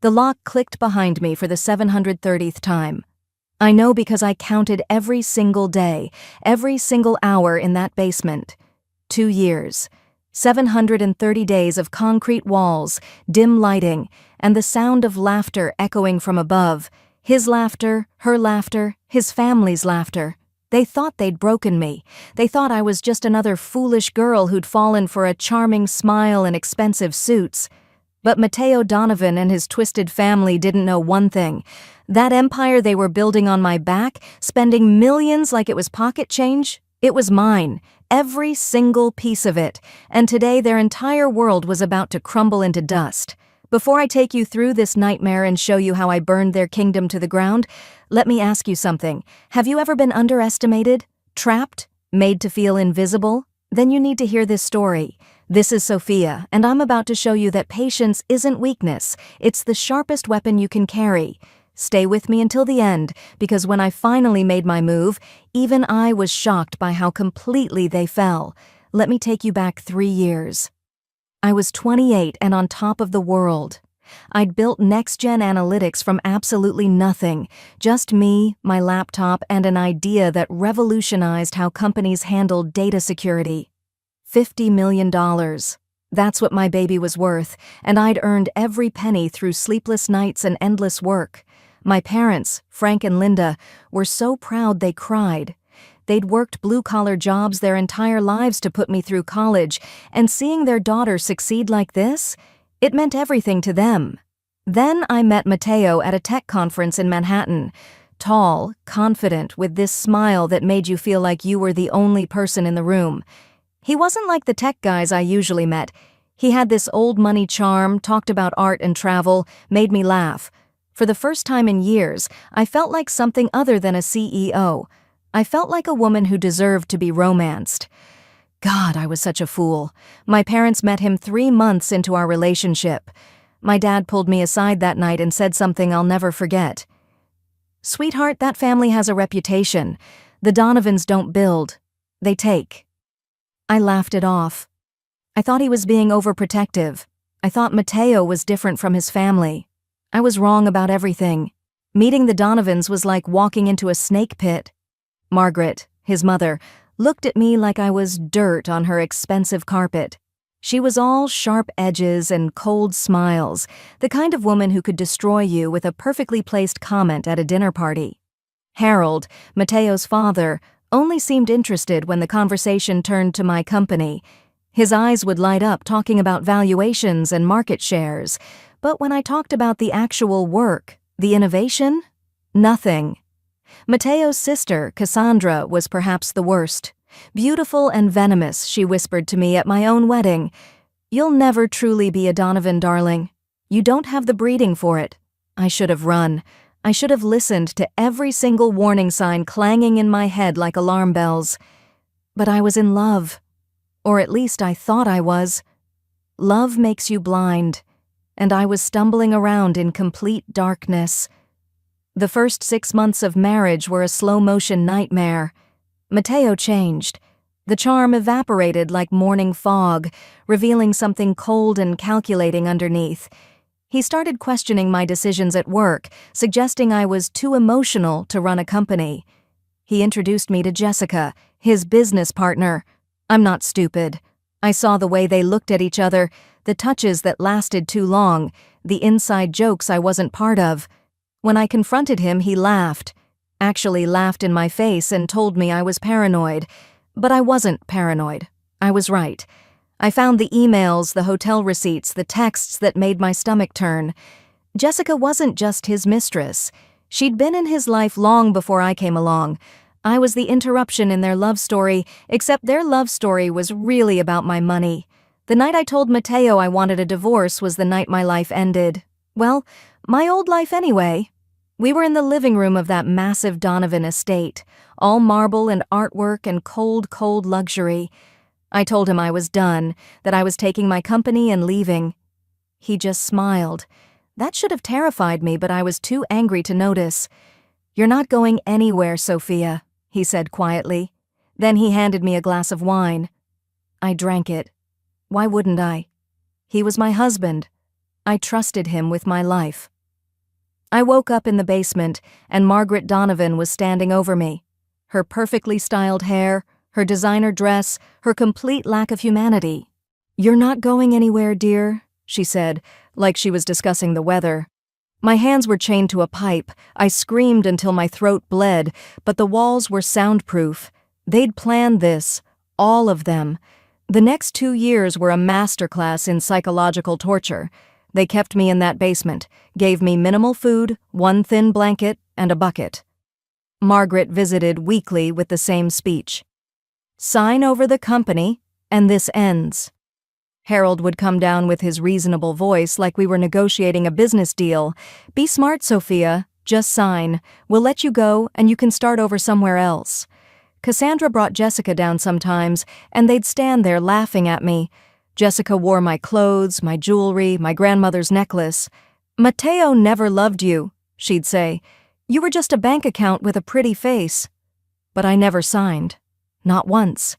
The lock clicked behind me for the 730th time. I know because I counted every single day, every single hour in that basement. 2 years. 730 days of concrete walls, dim lighting, and the sound of laughter echoing from above. His laughter, her laughter, his family's laughter. They thought they'd broken me. They thought I was just another foolish girl who'd fallen for a charming smile and expensive suits. But Matteo Donovan and his twisted family didn't know one thing. That empire they were building on my back, spending millions like it was pocket change, it was mine. Every single piece of it. And today their entire world was about to crumble into dust. Before I take you through this nightmare and show you how I burned their kingdom to the ground, let me ask you something. Have you ever been underestimated? Trapped? Made to feel invisible? Then you need to hear this story. This is Sophia, and I'm about to show you that patience isn't weakness. It's the sharpest weapon you can carry. Stay with me until the end, because when I finally made my move, even I was shocked by how completely they fell. Let me take you back 3 years. I was 28 and on top of the world. I'd built next-gen analytics from absolutely nothing. Just me, my laptop, and an idea that revolutionized how companies handled data security. $50 million. That's what my baby was worth, and I'd earned every penny through sleepless nights and endless work. My parents, Frank and Linda, were so proud they cried. They'd worked blue-collar jobs their entire lives to put me through college, and seeing their daughter succeed like this, it meant everything to them. Then I met Matteo at a tech conference in Manhattan. Tall, confident, with this smile that made you feel like you were the only person in the room. He wasn't like the tech guys I usually met. He had this old money charm, talked about art and travel, made me laugh. For the first time in years, I felt like something other than a CEO. I felt like a woman who deserved to be romanced. God, I was such a fool. My parents met him 3 months into our relationship. My dad pulled me aside that night and said something I'll never forget. "Sweetheart, that family has a reputation. The Donovans don't build. They take." I laughed it off. I thought he was being overprotective. I thought Matteo was different from his family. I was wrong about everything. Meeting the Donovans was like walking into a snake pit. Margaret, his mother, looked at me like I was dirt on her expensive carpet. She was all sharp edges and cold smiles, the kind of woman who could destroy you with a perfectly placed comment at a dinner party. Harold, Matteo's father, only seemed interested when the conversation turned to my company. His eyes would light up talking about valuations and market shares, but when I talked about the actual work, the innovation, nothing. Matteo's sister, Cassandra, was perhaps the worst. Beautiful and venomous, she whispered to me at my own wedding. "You'll never truly be a Donovan, darling. You don't have the breeding for it." I should have run. I should have listened to every single warning sign clanging in my head like alarm bells. But I was in love. Or at least I thought I was. Love makes you blind. And I was stumbling around in complete darkness. The first 6 months of marriage were a slow-motion nightmare. Matteo changed. The charm evaporated like morning fog, revealing something cold and calculating underneath. He started questioning my decisions at work, suggesting I was too emotional to run a company. He introduced me to Jessica, his business partner. I'm not stupid. I saw the way they looked at each other, the touches that lasted too long, the inside jokes I wasn't part of. When I confronted him, he laughed. Actually laughed in my face and told me I was paranoid. But I wasn't paranoid. I was right. I found the emails, the hotel receipts, the texts that made my stomach turn. Jessica wasn't just his mistress. She'd been in his life long before I came along. I was the interruption in their love story, except their love story was really about my money. The night I told Matteo I wanted a divorce was the night my life ended. Well, my old life anyway. We were in the living room of that massive Donovan estate, all marble and artwork and cold, cold luxury. I told him I was done, that I was taking my company and leaving. He just smiled. That should have terrified me, but I was too angry to notice. "You're not going anywhere, Sophia," he said quietly. Then he handed me a glass of wine. I drank it. Why wouldn't I? He was my husband. I trusted him with my life. I woke up in the basement, and Margaret Donovan was standing over me. Her perfectly styled hair, her designer dress, her complete lack of humanity. "You're not going anywhere, dear," she said, like she was discussing the weather. My hands were chained to a pipe. I screamed until my throat bled, but the walls were soundproof. They'd planned this, all of them. The next 2 years were a masterclass in psychological torture. They kept me in that basement, gave me minimal food, one thin blanket, and a bucket. Margaret visited weekly with the same speech. "Sign over the company, and this ends." Harold would come down with his reasonable voice like we were negotiating a business deal. "Be smart, Sophia. Just sign. We'll let you go, and you can start over somewhere else." Cassandra brought Jessica down sometimes, and they'd stand there laughing at me. Jessica wore my clothes, my jewelry, my grandmother's necklace. "Mateo never loved you," she'd say. "You were just a bank account with a pretty face." But I never signed. Not once.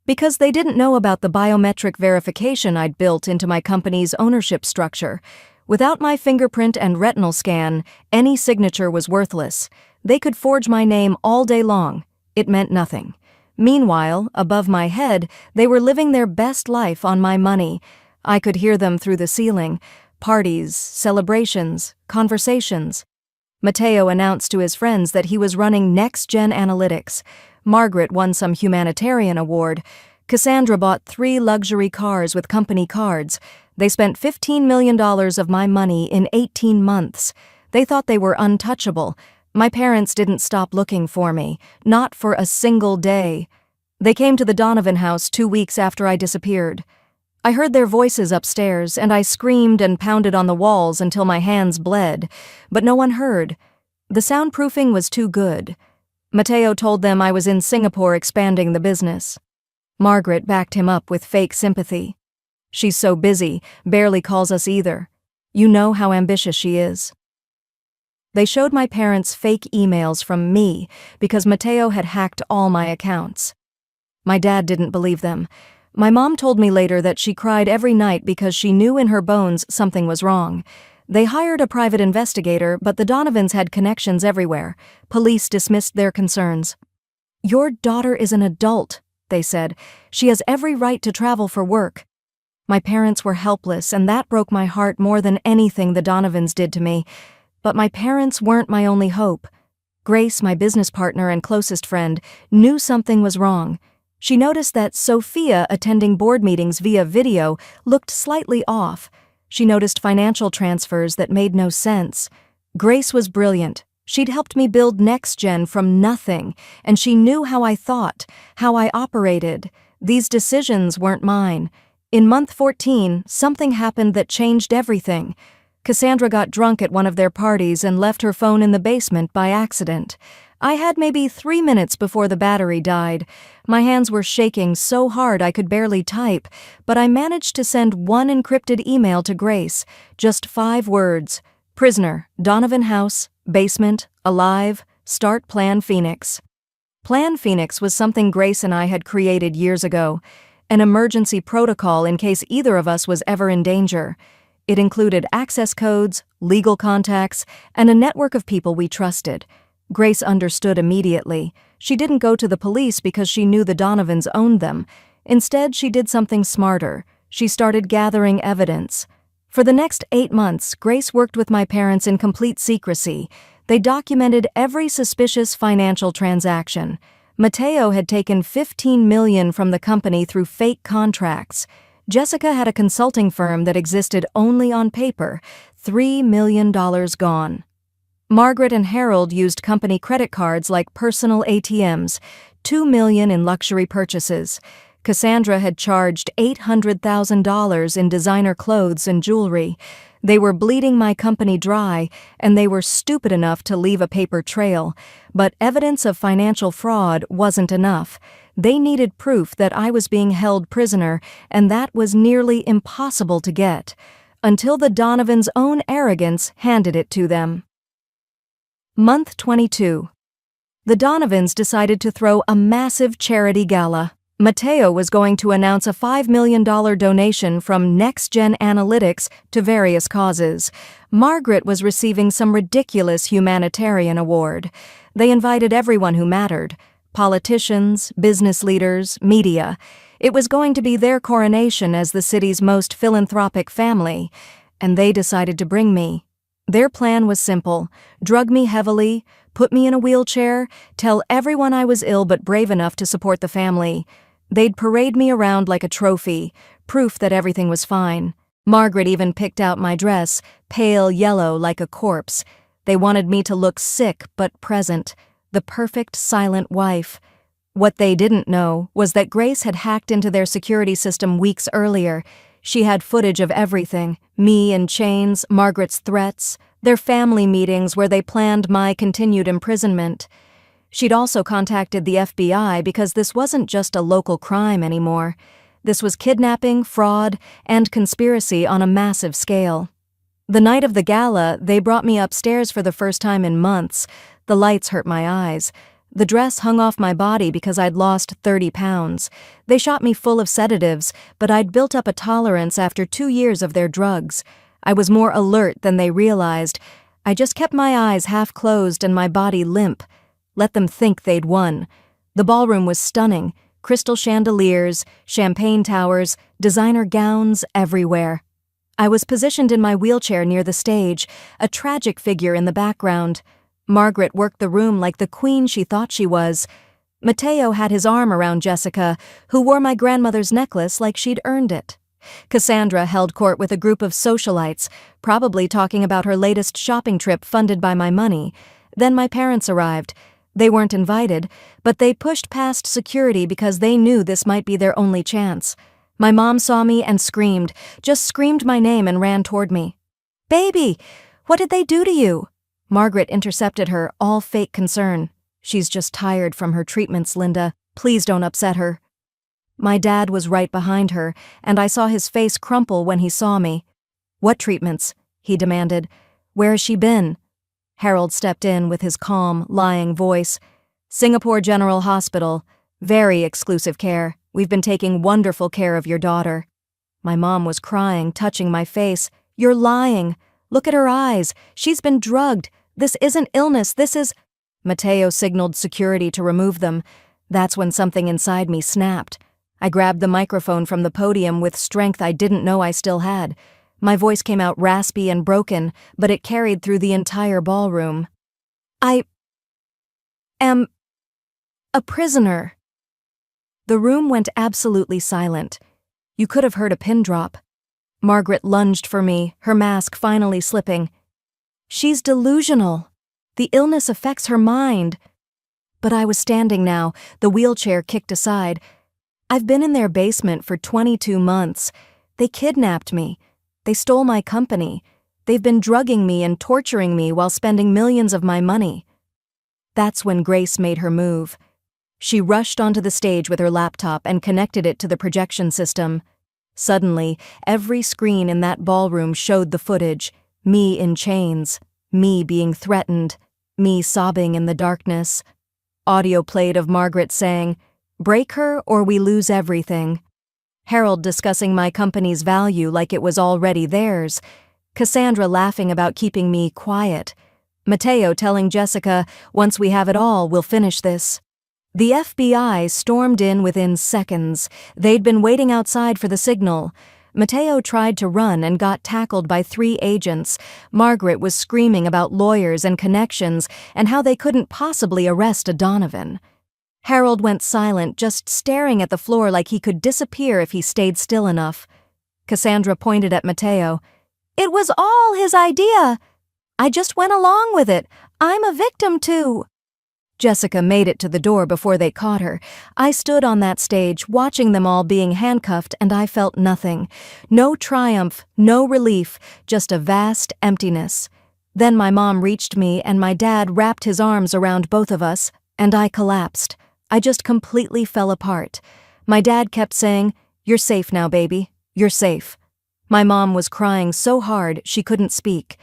Because they didn't know about the biometric verification I'd built into my company's ownership structure. Without my fingerprint and retinal scan, any signature was worthless. They could forge my name all day long. It meant nothing. Meanwhile, above my head, they were living their best life on my money. I could hear them through the ceiling. Parties, celebrations, conversations. Mateo announced to his friends that he was running next-gen analytics. Margaret won some humanitarian award. Cassandra bought 3 luxury cars with company cards. They spent $15 million of my money in 18 months. They thought they were untouchable. My parents didn't stop looking for me, not for a single day. They came to the Donovan house 2 weeks after I disappeared. I heard their voices upstairs, and I screamed and pounded on the walls until my hands bled, but no one heard. The soundproofing was too good. Mateo told them I was in Singapore expanding the business. Margaret backed him up with fake sympathy. "She's so busy, barely calls us either. You know how ambitious she is." They showed my parents fake emails from me because Mateo had hacked all my accounts. My dad didn't believe them. My mom told me later that she cried every night because she knew in her bones something was wrong. They hired a private investigator, but the Donovans had connections everywhere. Police dismissed their concerns. "Your daughter is an adult," they said. "She has every right to travel for work." My parents were helpless, and that broke my heart more than anything the Donovans did to me. But my parents weren't my only hope. Grace, my business partner and closest friend, knew something was wrong. She noticed that Sophia attending board meetings via video looked slightly off. She noticed financial transfers that made no sense. Grace was brilliant. She'd helped me build NextGen from nothing, and she knew how I thought, how I operated. These decisions weren't mine. In month 14, something happened that changed everything. Cassandra got drunk at one of their parties and left her phone in the basement by accident. I had maybe 3 minutes before the battery died. My hands were shaking so hard I could barely type, but I managed to send one encrypted email to Grace, just 5 words: "Prisoner, Donovan House, basement, alive, start Plan Phoenix." Plan Phoenix was something Grace and I had created years ago, an emergency protocol in case either of us was ever in danger. It included access codes, legal contacts, and a network of people we trusted. Grace understood immediately. She didn't go to the police because she knew the Donovans owned them. Instead, she did something smarter. She started gathering evidence. For the next 8 months, Grace worked with my parents in complete secrecy. They documented every suspicious financial transaction. Mateo had taken $15 million from the company through fake contracts. Jessica had a consulting firm that existed only on paper, $3 million gone. Margaret and Harold used company credit cards like personal ATMs, $2 million in luxury purchases. Cassandra had charged $800,000 in designer clothes and jewelry. They were bleeding my company dry, and they were stupid enough to leave a paper trail. But evidence of financial fraud wasn't enough. They needed proof that I was being held prisoner, and that was nearly impossible to get, until the Donovans' own arrogance handed it to them. Month 22. The Donovans decided to throw a massive charity gala. Mateo was going to announce a $5 million donation from Next Gen Analytics to various causes. Margaret was receiving some ridiculous humanitarian award. They invited everyone who mattered: politicians, business leaders, media. It was going to be their coronation as the city's most philanthropic family, and they decided to bring me. Their plan was simple: drug me heavily, put me in a wheelchair, tell everyone I was ill but brave enough to support the family. They'd parade me around like a trophy, proof that everything was fine. Margaret even picked out my dress, pale yellow like a corpse. They wanted me to look sick but present, the perfect silent wife. What they didn't know was that Grace had hacked into their security system weeks earlier. She had footage of everything: me in chains, Margaret's threats, their family meetings where they planned my continued imprisonment. She'd also contacted the FBI because this wasn't just a local crime anymore. This was kidnapping, fraud, and conspiracy on a massive scale. The night of the gala, they brought me upstairs for the first time in months. The lights hurt my eyes. The dress hung off my body because I'd lost 30 pounds. They shot me full of sedatives, but I'd built up a tolerance after 2 years of their drugs. I was more alert than they realized. I just kept my eyes half closed and my body limp. Let them think they'd won. The ballroom was stunning: crystal chandeliers, champagne towers, designer gowns everywhere. I was positioned in my wheelchair near the stage, a tragic figure in the background. Margaret worked the room like the queen she thought she was. Mateo had his arm around Jessica, who wore my grandmother's necklace like she'd earned it. Cassandra held court with a group of socialites, probably talking about her latest shopping trip funded by my money. Then my parents arrived. They weren't invited, but they pushed past security because they knew this might be their only chance. My mom saw me and screamed, just screamed my name and ran toward me. "Baby, what did they do to you?" Margaret intercepted her, all fake concern. "She's just tired from her treatments, Linda. Please don't upset her." My dad was right behind her, and I saw his face crumple when he saw me. "What treatments?" he demanded. "Where has she been?" Harold stepped in with his calm, lying voice. "Singapore General Hospital. Very exclusive care. We've been taking wonderful care of your daughter." My mom was crying, touching my face. "You're lying. Look at her eyes. She's been drugged. This isn't illness, this is—" Mateo signaled security to remove them. That's when something inside me snapped. I grabbed the microphone from the podium with strength I didn't know I still had. My voice came out raspy and broken, but it carried through the entire ballroom. "I am a prisoner." The room went absolutely silent. You could have heard a pin drop. Margaret lunged for me, her mask finally slipping. "She's delusional. The illness affects her mind." But I was standing now, the wheelchair kicked aside. "I've been in their basement for 22 months. They kidnapped me. They stole my company. They've been drugging me and torturing me while spending millions of my money." That's when Grace made her move. She rushed onto the stage with her laptop and connected it to the projection system. Suddenly, every screen in that ballroom showed the footage: me in chains, me being threatened, me sobbing in the darkness. Audio played of Margaret saying, "Break her or we lose everything." Harold discussing my company's value like it was already theirs. Cassandra laughing about keeping me quiet. Mateo telling Jessica, "Once we have it all, we'll finish this." The FBI stormed in within seconds. They'd been waiting outside for the signal. Mateo tried to run and got tackled by 3 agents. Margaret was screaming about lawyers and connections and how they couldn't possibly arrest a Donovan. Harold went silent, just staring at the floor like he could disappear if he stayed still enough. Cassandra pointed at Mateo. "It was all his idea. I just went along with it. I'm a victim too." Jessica made it to the door before they caught her. I stood on that stage, watching them all being handcuffed, and I felt nothing. No triumph, no relief, just a vast emptiness. Then my mom reached me, and my dad wrapped his arms around both of us, and I collapsed. I just completely fell apart. My dad kept saying, "You're safe now, baby. You're safe." My mom was crying so hard she couldn't speak.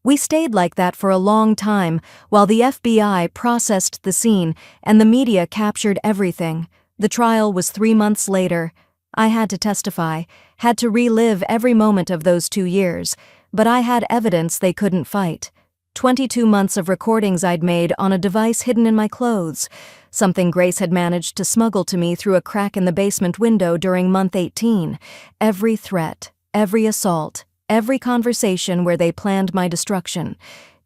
We stayed like that for a long time while the FBI processed the scene and the media captured everything. The trial was 3 months later. I had to testify, had to relive every moment of those 2 years, but I had evidence they couldn't fight. 22 months of recordings I'd made on a device hidden in my clothes, something Grace had managed to smuggle to me through a crack in the basement window during month 18. Every threat, every assault, every conversation where they planned my destruction.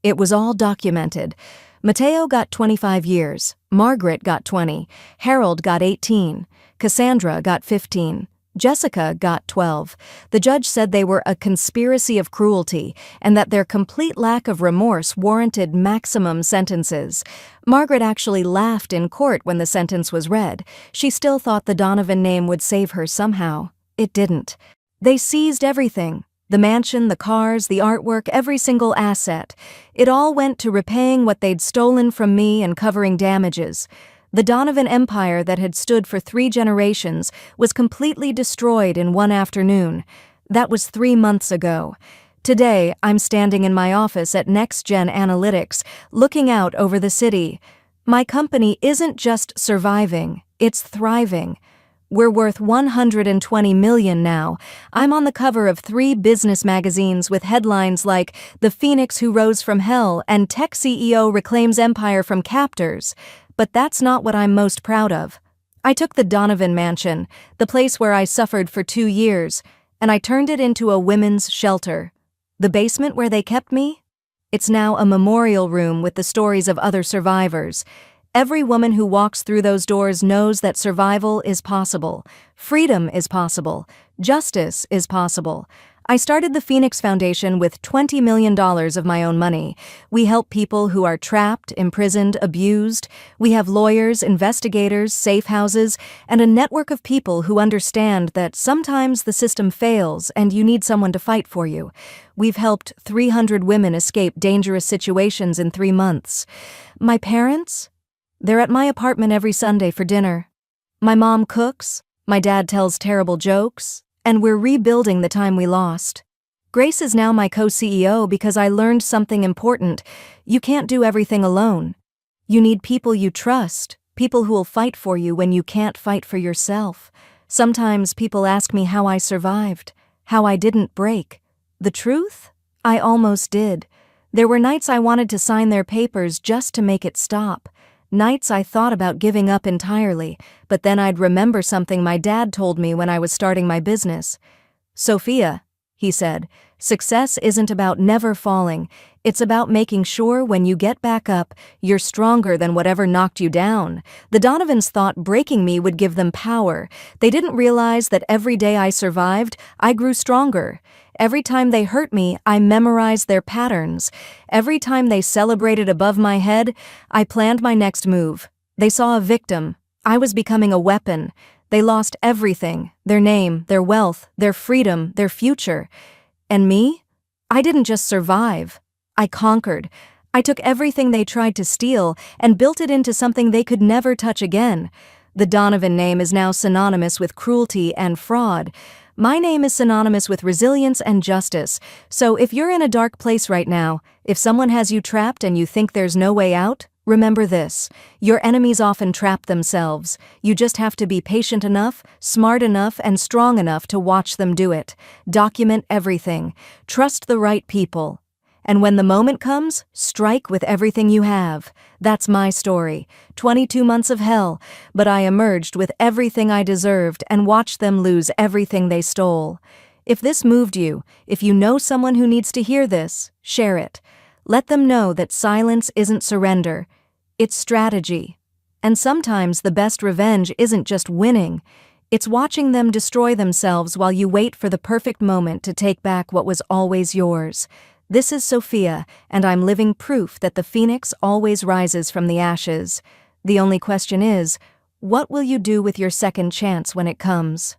It was all documented. Mateo got 25 years, Margaret got 20, Harold got 18, Cassandra got 15, Jessica got 12. The judge said they were a conspiracy of cruelty and that their complete lack of remorse warranted maximum sentences. Margaret actually laughed in court when the sentence was read. She still thought the Donovan name would save her somehow. It didn't. They seized everything. The mansion, the cars, the artwork, every single asset. It all went to repaying what they'd stolen from me and covering damages. The Donovan empire that had stood for 3 generations was completely destroyed in one afternoon. That was 3 months ago. Today, I'm standing in my office at Next Gen Analytics, looking out over the city. My company isn't just surviving, it's thriving. We're worth $120 million now. I'm on the cover of 3 business magazines with headlines like "The Phoenix Who Rose from Hell" and "Tech CEO Reclaims Empire from Captors." But that's not what I'm most proud of. I took the Donovan Mansion, the place where I suffered for 2 years, and I turned it into a women's shelter. The basement where they kept me? It's now a memorial room with the stories of other survivors. Every woman who walks through those doors knows that survival is possible, freedom is possible, justice is possible. I started the Phoenix Foundation with $20 million of my own money. We help people who are trapped, imprisoned, abused. We have lawyers, investigators, safe houses, and a network of people who understand that sometimes the system fails and you need someone to fight for you. We've helped 300 women escape dangerous situations in 3 months. My parents? They're at my apartment every Sunday for dinner. My mom cooks, my dad tells terrible jokes, and we're rebuilding the time we lost. Grace is now my co-CEO because I learned something important. You can't do everything alone. You need people you trust, people who will fight for you when you can't fight for yourself. Sometimes people ask me how I survived, how I didn't break. The truth? I almost did. There were nights I wanted to sign their papers just to make it stop. Nights I thought about giving up entirely, but then I'd remember something my dad told me when I was starting my business. "Sophia," he said, "success isn't about never falling. It's about making sure when you get back up, you're stronger than whatever knocked you down." The Donovans thought breaking me would give them power. They didn't realize that every day I survived, I grew stronger. Every time they hurt me, I memorized their patterns. Every time they celebrated above my head, I planned my next move. They saw a victim. I was becoming a weapon. They lost everything, their name, their wealth, their freedom, their future. And me? I didn't just survive. I conquered. I took everything they tried to steal and built it into something they could never touch again. The Donovan name is now synonymous with cruelty and fraud. My name is synonymous with resilience and justice, so if you're in a dark place right now, if someone has you trapped and you think there's no way out, remember this: your enemies often trap themselves. You just have to be patient enough, smart enough, and strong enough to watch them do it. Document everything. Trust the right people. And when the moment comes, strike with everything you have. That's my story. 22 months of hell, but I emerged with everything I deserved and watched them lose everything they stole. If this moved you, if you know someone who needs to hear this, share it. Let them know that silence isn't surrender. It's strategy. And sometimes the best revenge isn't just winning. It's watching them destroy themselves while you wait for the perfect moment to take back what was always yours. This is Sophia, and I'm living proof that the phoenix always rises from the ashes. The only question is, what will you do with your second chance when it comes?